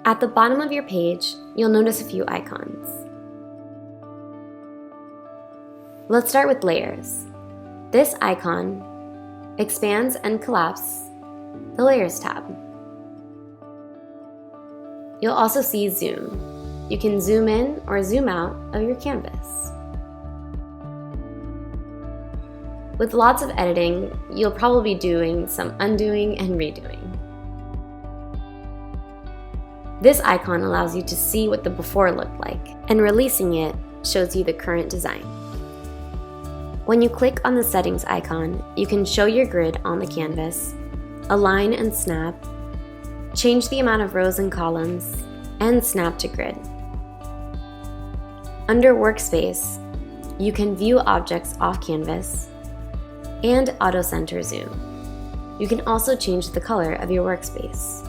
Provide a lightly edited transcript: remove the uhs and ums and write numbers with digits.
At the bottom of your page, you'll notice a few icons. Let's start with layers. This icon expands and collapses the Layers tab. You'll also see Zoom. You can zoom in or zoom out of your canvas. With lots of editing, you'll probably be doing some undoing and redoing. This icon allows you to see what the before looked like, and releasing it shows you the current design. When you click on the settings icon, you can show your grid on the canvas, align and snap, change the amount of rows and columns, and snap to grid. Under Workspace, you can view objects off canvas and auto center zoom. You can also change the color of your workspace.